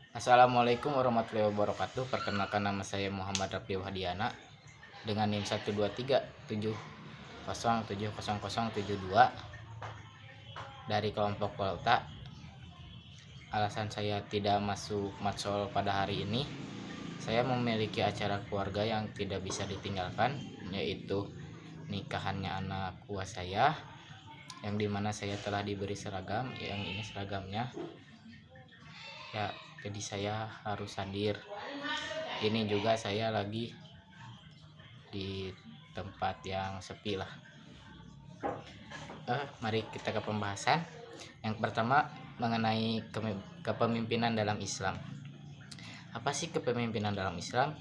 Assalamualaikum warahmatullahi wabarakatuh. Perkenalkan, nama saya Muhammad Rafli Wahdiana dengan NIM 12370700072 dari kelompok Volta. Alasan saya tidak masuk Matsol pada hari ini, saya memiliki acara keluarga yang tidak bisa ditinggalkan, yaitu nikahannya anak uas saya, yang dimana saya telah diberi seragam. Yang ini seragamnya ya, jadi saya harus hadir. Ini juga saya lagi di tempat yang sepi lah. Mari kita ke pembahasan. Yang pertama, mengenai kepemimpinan dalam Islam. Apa sih kepemimpinan dalam Islam?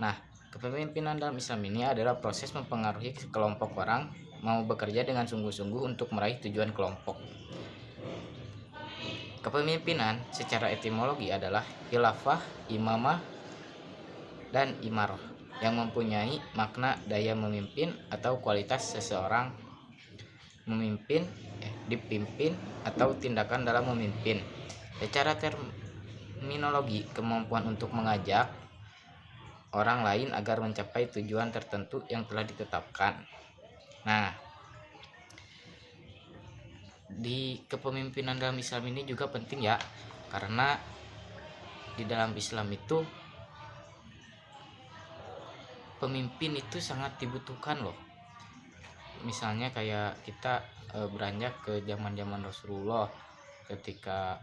Nah, kepemimpinan dalam Islam ini adalah proses mempengaruhi kelompok orang mau bekerja dengan sungguh-sungguh untuk meraih tujuan kelompok. Kepemimpinan secara etimologi adalah khilafah, imamah, dan imarah, yang mempunyai makna daya memimpin atau kualitas seseorang memimpin, dipimpin, atau tindakan dalam memimpin. Secara terminologi, kemampuan untuk mengajak orang lain agar mencapai tujuan tertentu yang telah ditetapkan. Nah, di kepemimpinan dalam Islam ini juga penting ya, karena di dalam Islam itu pemimpin itu sangat dibutuhkan loh. Misalnya kayak kita beranjak ke zaman Rasulullah, ketika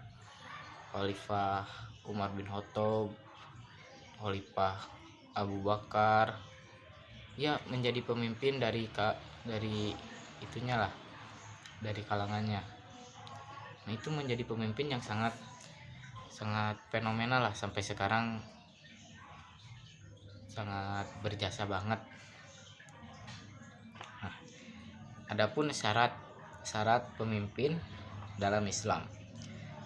Khalifah Umar bin Khattab, Khalifah Abu Bakar, ya menjadi pemimpin dari itunya lah, dari kalangannya. Nah, itu menjadi pemimpin yang sangat fenomenal lah, sampai sekarang sangat berjasa banget. Nah, adapun syarat pemimpin dalam Islam.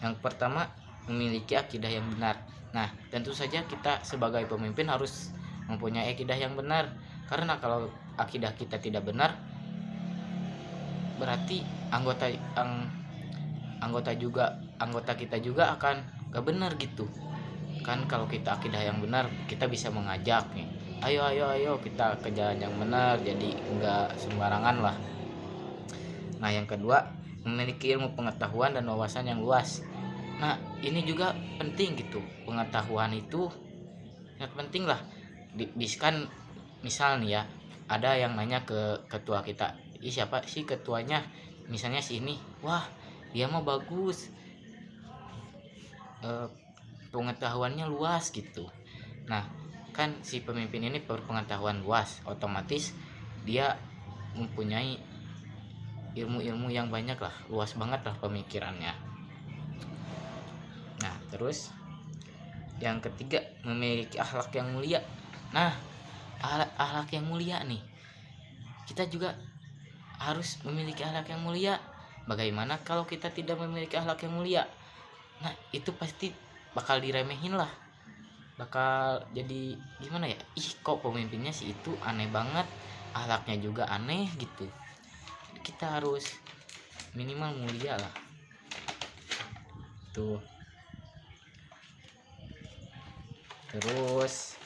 Yang pertama, memiliki akidah yang benar. Nah, tentu saja kita sebagai pemimpin harus mempunyai akidah yang benar, karena kalau akidah kita tidak benar, berarti anggota kita juga akan gak benar gitu kan. Kalau kita akidah yang benar, kita bisa mengajak nih, ayo kita ke jalan yang benar, jadi enggak sembarangan lah. Nah, yang kedua, memiliki ilmu pengetahuan dan wawasan yang luas. Nah, ini juga penting gitu. Pengetahuan itu sangat penting lah. Kan misal nih ya, ada yang nanya ke ketua kita, siapa sih ketuanya, misalnya si ini, wah dia mah bagus, pengetahuannya luas gitu. Nah, kan si pemimpin ini berpengetahuan luas, otomatis dia mempunyai ilmu yang banyak lah, luas banget lah pemikirannya. Nah, terus yang ketiga, memiliki akhlak yang mulia. Nah, akhlak yang mulia nih, kita juga harus memiliki akhlak yang mulia. Bagaimana kalau kita tidak memiliki akhlak yang mulia? Nah, itu pasti bakal diremehin lah, bakal jadi gimana ya, kok pemimpinnya sih itu aneh banget, akhlaknya juga aneh gitu. Kita harus minimal mulia lah tuh. Terus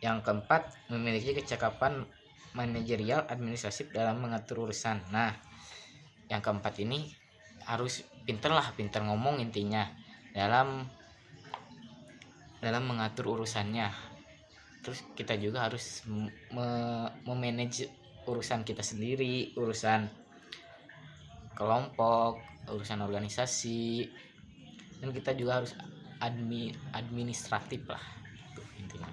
yang keempat, memiliki kecakapan manajerial administratif dalam mengatur urusan. Nah, yang keempat ini harus pinter ngomong intinya dalam mengatur urusannya. Terus kita juga harus memanage urusan kita sendiri, urusan kelompok, urusan organisasi, dan kita juga harus administratif lah itu intinya.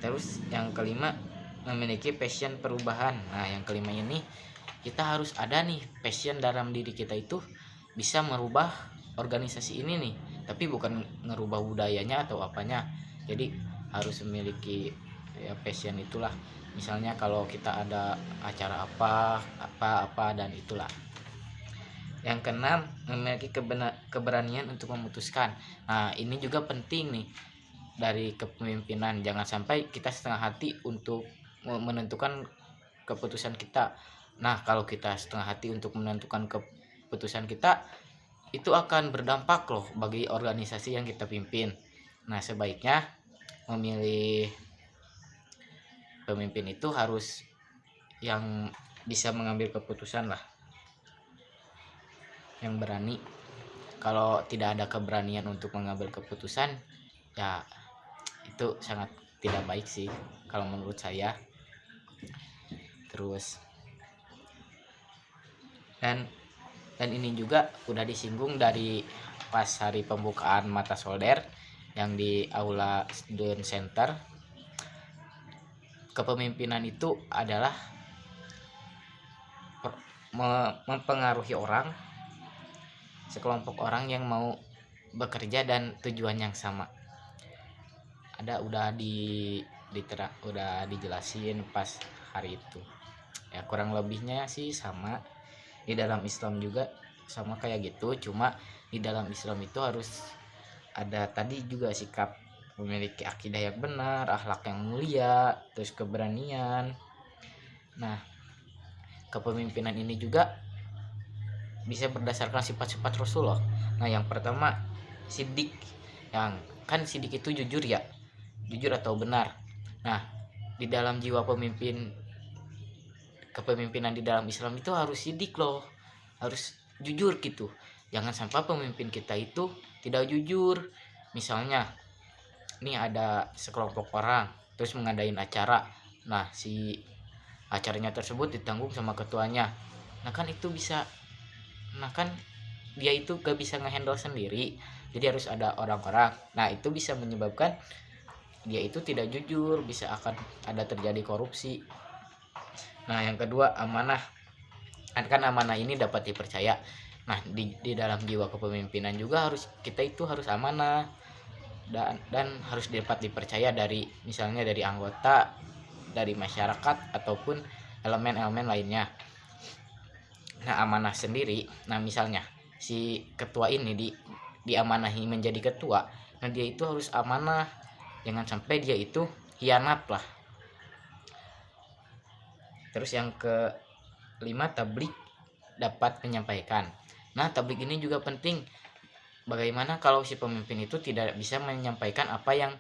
Terus yang kelima, memiliki passion perubahan. Nah, yang kelima ini kita harus ada nih passion dalam diri kita, itu bisa merubah organisasi ini nih, tapi bukan ngerubah budayanya atau apanya. Jadi harus memiliki ya passion itulah. Misalnya kalau kita ada acara apa dan itulah. Yang keenam, memiliki keberanian untuk memutuskan. Nah, ini juga penting nih dari kepemimpinan. Jangan sampai kita setengah hati untuk menentukan keputusan kita. Nah, kalau kita setengah hati untuk menentukan keputusan kita, itu akan berdampak loh bagi organisasi yang kita pimpin. Nah, sebaiknya memilih pemimpin itu harus yang bisa mengambil keputusan lah, yang berani. Kalau tidak ada keberanian untuk mengambil keputusan, ya itu sangat tidak baik sih kalau menurut saya. Terus dan ini juga udah disinggung dari pas hari pembukaan mata solder yang di aula student center. Kepemimpinan itu adalah mempengaruhi orang, sekelompok orang yang mau bekerja dan tujuan yang sama. Udah dijelasin pas hari itu. Ya kurang lebihnya sih sama. Di dalam Islam juga sama kayak gitu, cuma di dalam Islam itu harus ada tadi juga sikap memiliki akidah yang benar, akhlak yang mulia, terus keberanian. Nah, kepemimpinan ini juga bisa berdasarkan sifat-sifat Rasulullah. Nah, yang pertama sidik, yang kan sidik itu jujur ya, jujur atau benar. Nah, di dalam jiwa kepemimpinan di dalam Islam itu harus sidik loh, harus jujur gitu. Jangan sampai pemimpin kita itu tidak jujur. Misalnya nih ada sekelompok orang terus mengadain acara, nah si acaranya tersebut ditanggung sama ketuanya. Nah kan dia itu gak bisa ngehandle sendiri, jadi harus ada orang-orang. Nah itu bisa menyebabkan dia itu tidak jujur, bisa akan ada terjadi korupsi. Nah yang kedua amanah, kan amanah ini dapat dipercaya. Nah di dalam jiwa kepemimpinan juga kita itu harus amanah dan harus dapat dipercaya dari misalnya dari anggota, dari masyarakat ataupun elemen-elemen lainnya. Nah amanah sendiri, nah misalnya si ketua ini diamanahi menjadi ketua, nah dia itu harus amanah, jangan sampai dia itu hianat lah. Terus yang kelima tablik dapat menyampaikan. Nah tablik ini juga penting. Bagaimana kalau si pemimpin itu tidak bisa menyampaikan apa yang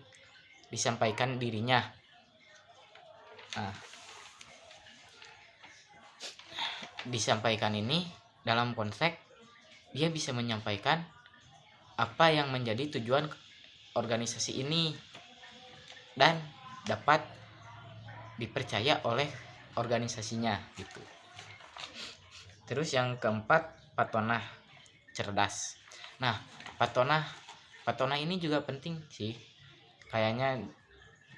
disampaikan dirinya. Nah, disampaikan ini dalam konteks dia bisa menyampaikan apa yang menjadi tujuan organisasi ini dan dapat dipercaya oleh organisasinya gitu. Terus yang keempat patonah cerdas. Nah patonah ini juga penting sih. Kayaknya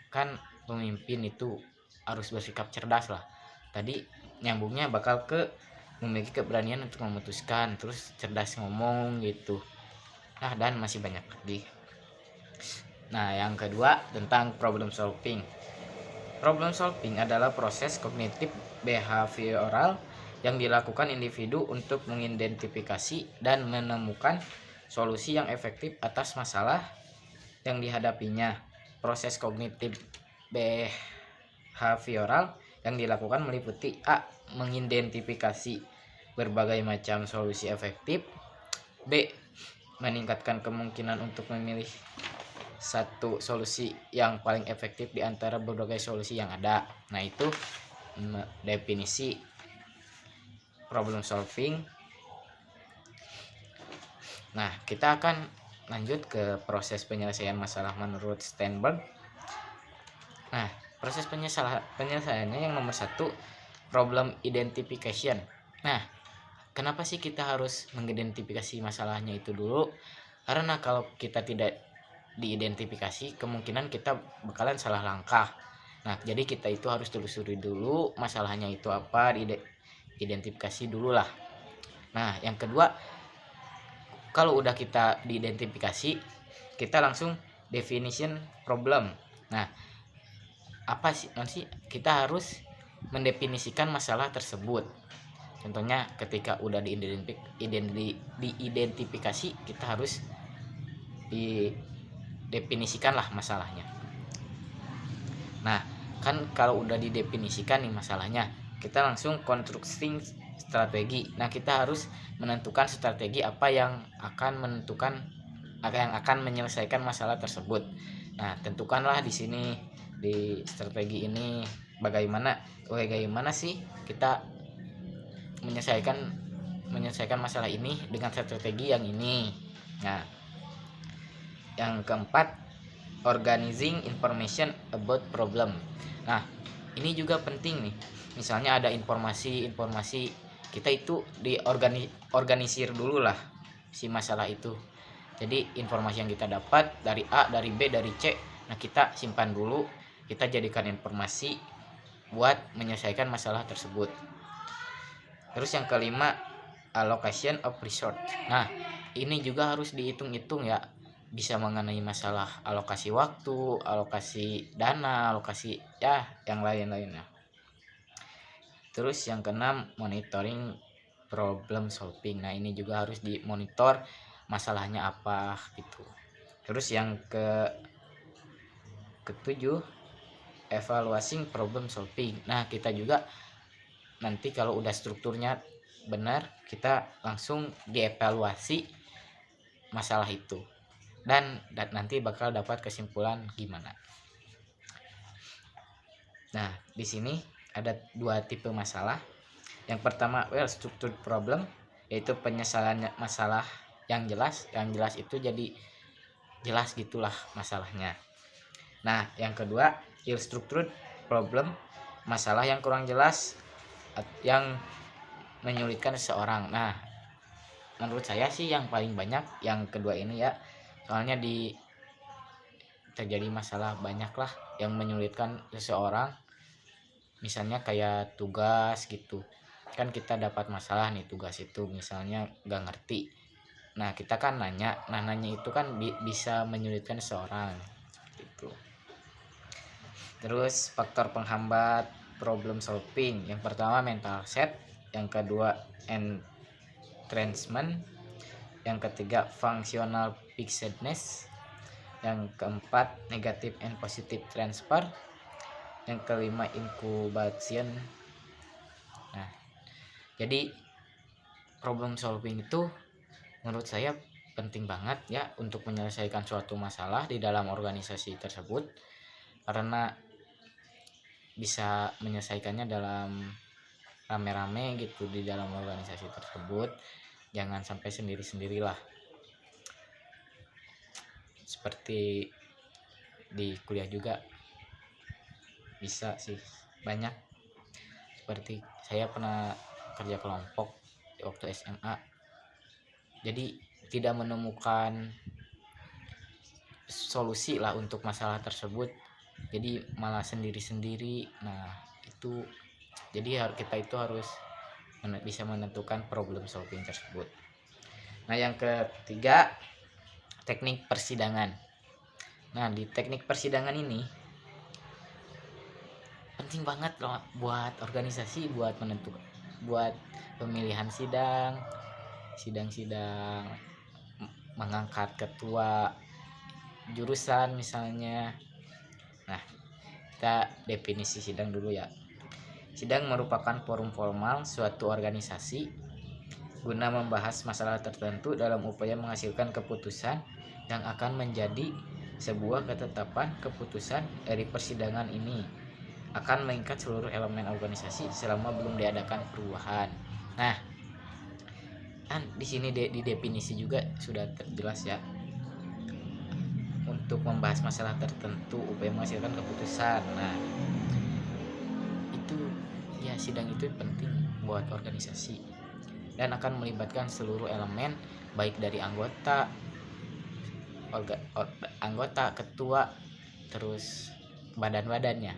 kan pemimpin itu harus bersikap cerdas lah. Tadi nyambungnya bakal ke memiliki keberanian untuk memutuskan, terus cerdas ngomong gitu. Nah dan masih banyak lagi. Nah yang kedua tentang problem solving. Problem solving adalah proses kognitif behavioral yang dilakukan individu untuk mengidentifikasi dan menemukan solusi yang efektif atas masalah yang dihadapinya. Proses kognitif behavioral yang dilakukan meliputi A. Mengidentifikasi berbagai macam solusi efektif, B. Meningkatkan kemungkinan untuk memilih satu solusi yang paling efektif di antara berbagai solusi yang ada. Nah itu definisi problem solving. Nah kita akan lanjut ke proses penyelesaian masalah menurut Steinberg. Nah proses penyelesaiannya yang nomor 1 problem identification. Nah kenapa sih kita harus mengidentifikasi masalahnya itu dulu? Karena kalau kita tidak diidentifikasi, kemungkinan kita bakalan salah langkah. Nah jadi kita itu harus telusuri dulu masalahnya itu apa, identifikasi dulu lah. Nah yang kedua, kalau udah kita diidentifikasi, kita langsung definition problem. Nah apa sih nanti kita harus mendefinisikan masalah tersebut. Contohnya ketika udah diidentifikasi, kita harus didefinisikan lah masalahnya. Nah kan kalau udah didefinisikan nih masalahnya, kita langsung strategi. Nah, kita harus menentukan strategi apa yang akan menyelesaikan masalah tersebut. Nah, tentukanlah di sini di strategi ini bagaimana sih kita menyelesaikan masalah ini dengan strategi yang ini. Nah, yang keempat, organizing information about problem. Nah, ini juga penting nih. Misalnya ada informasi kita itu organisir dulu lah si masalah itu. Jadi informasi yang kita dapat dari A, dari B, dari C, nah kita simpan dulu, kita jadikan informasi buat menyelesaikan masalah tersebut. Terus yang kelima, allocation of resource. Nah, ini juga harus dihitung-hitung ya, bisa mengenai masalah alokasi waktu, alokasi dana, alokasi ya yang lain-lainnya. Terus yang keenam, monitoring problem solving. Nah, ini juga harus dimonitor masalahnya apa gitu. Terus yang ketujuh, evaluating problem solving. Nah, kita juga nanti kalau udah strukturnya benar, kita langsung dievaluasi masalah itu dan nanti bakal dapat kesimpulan gimana. Nah, di sini ada dua tipe masalah. Yang pertama, well structured problem, yaitu penyesalan masalah yang jelas itu jadi jelas gitulah masalahnya. Nah, yang kedua, ill structured problem, masalah yang kurang jelas yang menyulitkan seseorang. Nah, menurut saya sih yang paling banyak yang kedua ini ya, soalnya terjadi masalah banyak lah yang menyulitkan seseorang. Misalnya kayak tugas gitu kan, kita dapat masalah nih, tugas itu misalnya gak ngerti. Nah, kita kan nanya itu kan bisa menyulitkan seseorang gitu. Terus faktor penghambat problem solving, yang pertama mental set, yang kedua entrenchment, yang ketiga functional fixedness, yang keempat negative and positive transfer, yang kelima incubation. Nah, jadi problem solving itu menurut saya penting banget ya untuk menyelesaikan suatu masalah di dalam organisasi tersebut, karena bisa menyelesaikannya dalam rame-rame gitu di dalam organisasi tersebut. Jangan sampai sendiri-sendirilah. Seperti di kuliah juga bisa sih banyak. Seperti saya pernah kerja kelompok waktu SMA, jadi tidak menemukan solusi lah untuk masalah tersebut, jadi malah sendiri-sendiri. Nah, itu jadi kita itu harus bisa menentukan problem solving tersebut. Nah, yang ketiga, teknik persidangan. Nah, di teknik persidangan ini penting banget loh buat organisasi, buat pemilihan sidang mengangkat ketua jurusan misalnya. Nah, kita definisi sidang dulu ya. Sidang merupakan forum formal suatu organisasi guna membahas masalah tertentu dalam upaya menghasilkan keputusan yang akan menjadi sebuah ketetapan. Keputusan dari persidangan ini akan mengikat seluruh elemen organisasi selama belum diadakan perubahan. Nah, kan di sini di definisi juga sudah terjelas ya, untuk membahas masalah tertentu upaya menghasilkan keputusan. Nah, itu ya, sidang itu penting buat organisasi dan akan melibatkan seluruh elemen, baik dari anggota, ketua, terus badan-badannya.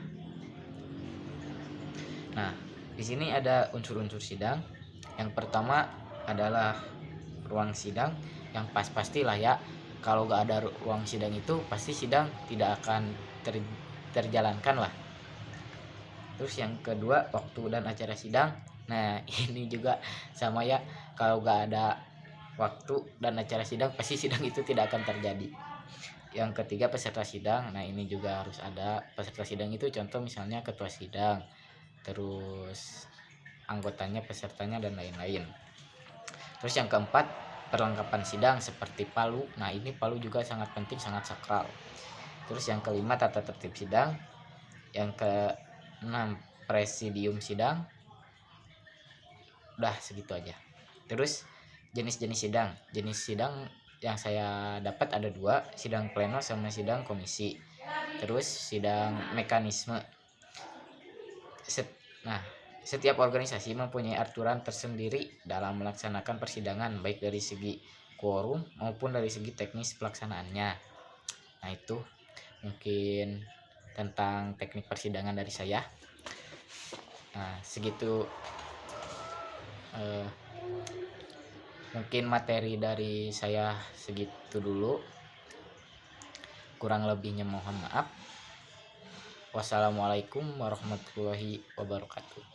Nah, di sini ada unsur-unsur sidang. Yang pertama adalah ruang sidang, yang pastilah ya, kalau gak ada ruang sidang itu pasti sidang tidak akan terjalankan lah. Terus yang kedua, waktu dan acara sidang. Nah, ini juga sama ya, kalau gak ada waktu dan acara sidang pasti sidang itu tidak akan terjadi. Yang ketiga, peserta sidang. Nah, ini juga harus ada peserta sidang itu, contoh misalnya ketua sidang, terus anggotanya, pesertanya, dan lain-lain. Terus yang keempat, perlengkapan sidang seperti palu. Nah, ini palu juga sangat penting, sangat sakral. Terus yang kelima, tata tertib sidang. Yang keenam, presidium sidang. Udah segitu aja. Terus jenis-jenis sidang. Jenis sidang yang saya dapat ada 2, sidang pleno sama sidang komisi. Terus sidang mekanisme. Nah, setiap organisasi mempunyai aturan tersendiri dalam melaksanakan persidangan, baik dari segi quorum maupun dari segi teknis pelaksanaannya. Nah, itu mungkin tentang teknik persidangan dari saya. Nah, segitu mungkin materi dari saya segitu dulu. Kurang lebihnya mohon maaf. Wassalamualaikum warahmatullahi wabarakatuh.